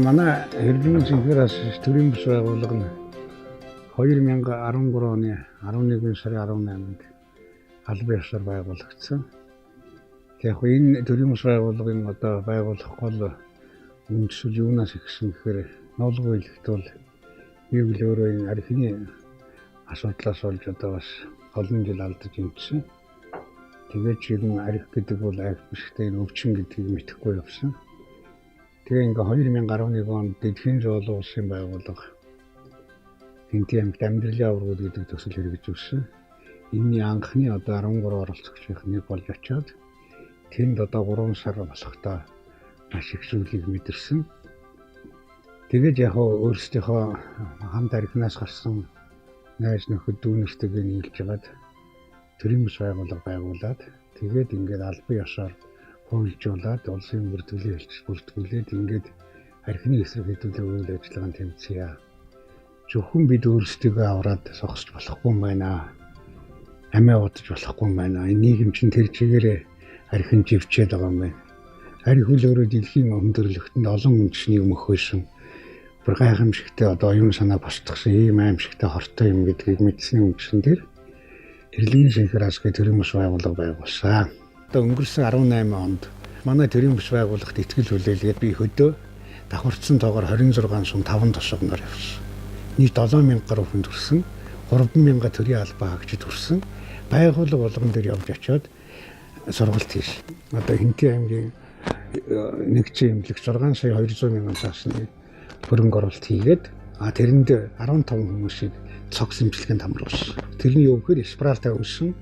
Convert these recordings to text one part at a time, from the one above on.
манай Эрдэнэ цэнхээс төрийн бүс байгууллага нь 2013 оны 11 сарын 18-нд албан ёсоор байгуулагдсан. Яг энэ төрийн бүс байгууллагын одоо байгуулах гол үндсэл юунаас ихсэн гэхээр ноолгүй хэлэхэд бол би өөрөө энэ архины асуудлаас болж одоо бас олон жил алдаж имжсэн. Тэгээд жигэн арх гэдэг бол арх биштэй энэ өвчин гэдгийг мэдэхгүй явсан. Тэгээ ингээ 2011 онд Дэлхийн зоолын улсын байгууллага Хинти аймагт амьдралын аваргууд гэдэг төсөл хэрэгжүүлсэн. Энэний анхны одоо 13 оролцогчийн нэг болж очиод тэнд одоо 3 сар болохдоо маш их зүйлийг мэдэрсэн. Тэгээд яг өөрсдийнхөө хамт архинаас гарсан найз нөхөд дүүнэртэйгээ нийлж байгаад төрийн бүс байгууллага байгуулад тэгээд ингээд албан ёсоор хуульжуулаад улсын бүртгүүлээ бүртгүүлээд ингээд архины эсрэг хэдүүлээ үйл ажиллагаанд тэмцэе. Зөвхөн бид өөрсдөө аваад согсож болохгүй юм байна. Амиа удаж болохгүй юм байна. Энэ нийгэм чинь тэр чигээрээ архин живчээд байгаа юм байна. Арх хөл өөрөө дэлхийн өндөрлөгтөнд олон үндэснийг мөхөөсөн. Бүр гайхамшигтай одоо оюун санаа босдгсон ийм аимшигтай хортой юм гэдгийг мэдсэн үндсэн дээр Эрдэнэ цэнхээс төрийн бүс байгууллага байгуулсан. Одоо өнгөрсөн 18 онд манай төрийн бүс байгууллагт итгэл хүлээлгээд би хөдөө давхарцсан тоогоор 26 сум 5 тосгоноор явсан. Нийт 7000 гаруй хүн төрсөн, 3000 төрийн албаа хаагчид төрсөн. Байгууллага болгон дээр явж очиод сургалт хийсэн. Одоо Хинти аймгийн нэгжийн эмнэлэг 6 сая 200 мянган цаасны хөрөнгө оруулалт хийгээд тэрэнд 15 хүмүүсийг цогц имчилгээнд хамруулсан. Тэрний юу гэхээр спиралтай өссөн.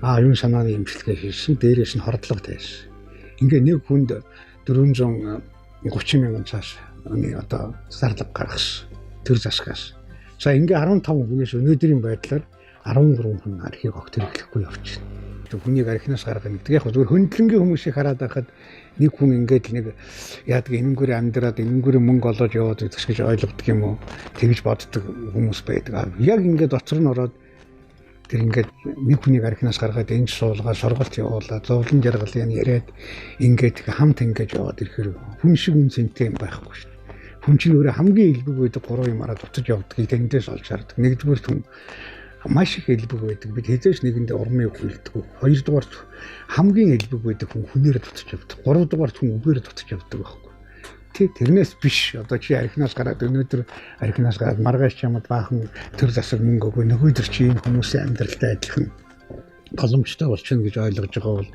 Оюун санааны имчилгээ хийсэн. Дээрээс нь хордлого тайсан. Ингээ нэг хүнд 430 мянган цаас одоо зарлага гаргасан. Төр засгаас. За ингээ 15 хүнээс өнөөдрийн байдлаар 13 хүн архийг огт хэрэглэхгүй явчихна. Хүнийг архинаас гаргах гэдэг. Яг зөвхөн хөндлөнгийн хүмүүсийг хараад байхад нэг хүн ингээд нэг яадаг энэнгээр амьдраад энэнгээр мөнгө олоод яваад идэх гэж ойлгодог юм уу? Тэгж боддог хүмүүс байдаг. Яг ингээд доцор нь ороод тэр ингээд нэг хүнийг архинаас гаргаад энэ суулгаа сургалт явуулаад зовлон жаргалын яриад ингээд хамт ингээд яваад ирэхээр хүн шиг үнцэнтэй юм байхгүй шүү дээ. Хүн чинь өөрөө хамгийн элбэг байдаг 3 юмараа дутаж явдгийг тэндээс олж хардаг. Нэгдүгээр хүн маш их элбэг байдаг. Бид хэзээш нэгэндээ урмыг хүлдэг. Хоёрдугаар хамгийн элбэг байдаг хүн хүнээр дутаж явдаг. Гуравдугаар хүн үгээр дутаж явдаг байхгүй. Тэрнээс биш. Одоо чи архинаас гараад өнөөдөр архинаас гараад маргааш чамд баахан төр засаг мөнгө өгөө нөгөөдөр чи энэ хүмүүсийн амьдралтай адилхан боломжтой болчихно гэж ойлгож байгаа бол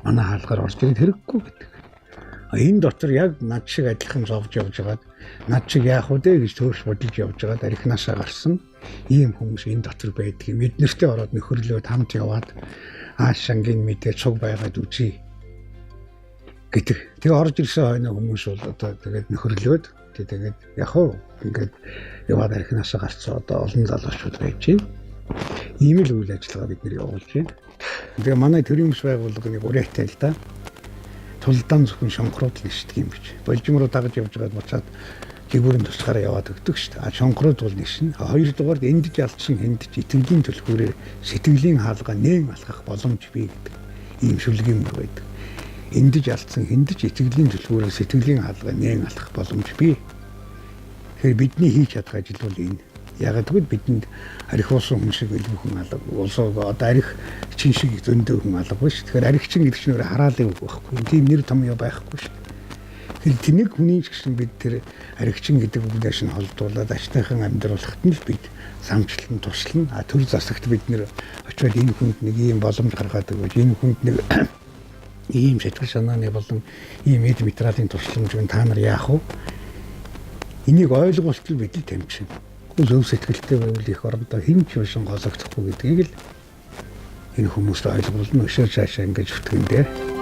манай хаалгаар орж ирээд хэрэггүй гэдэг. Энэ дотор яг над шиг адилхан зовж явж байгаад над шиг яах вэ гэж төрш бодож явж байгаад архинаасаа гарсан ийм хүмүүс энэ дотор байдаг. Эднэртэй ороод нөхөрлөөд хамт яваад шангийн мэдээ цуг байгаад үзье гэдэг. Тэгээ орж ирсэн хойно хүмүүс бол одоо тэгээд нөхөрлөөд тэгээд яг хөө ингээд яваад архинаасаа гарцсан одоо олон залуучууд байж байна. Ийм л үйл ажиллагаа бид нэр явуулж байна. Тэгээ манай төрийн бүс байгууллагын урайтай л да. Тулдаан зөвхөн шонхрууд л нишдэг юм гэж. Болжимруу дагаж явж байгаад буцаад жигүүрийн тусгаараа яваад өгдөг шүү дээ. Шонхрууд бол нишнэ. Хоёрдугаар эндэж алдсан хэндэж итгэлийн төлхөөрөө сэтгэлийн хаалгаа нээн алхах боломж бий гэдэг. Ийм шүлгийн мөр байдаг. Эндэж алдсан хэндэж итгэлийн төлхөөрөө сэтгэлийн хаалгаа нээн алхах боломж бий. Тэгэхээр бидний хийж чадах ажил бол энэ. Яг тэгвэл бидэнд арх уусан хүн шиг илүү хүн алга. Улсоо одоо арх чин шиг зөндөө хүн алга ба шүү. Тэгэхээр арх чин гэдэг чинь хараалын үг байхгүй. Тийм нэр томьёо байхгүй шүү. Тэгэхээр тэнэг хүний ч гэсэн бид тэр арх чин гэдэг үгнээс нь холдуулаад аштайхан амьдруулахад нь л бид самчлан туслана. Төр засагт бид нэр очиод энэ хүнд нэг ийм боломж гаргаад өгөөж энэ хүнд нэг ийм сэтгэл санааны болон ийм эд материалын тусламж та нар яах вэ? Энийг ойлгуултал бид л тамчин. Зөв сэтгэлтэй байвал их орондоо хэн ч биш гологдохгүй гэдгийг л энэ хүмүүст ойлгуулна. Өшөө цаашаа ингэж зүтгэндээ.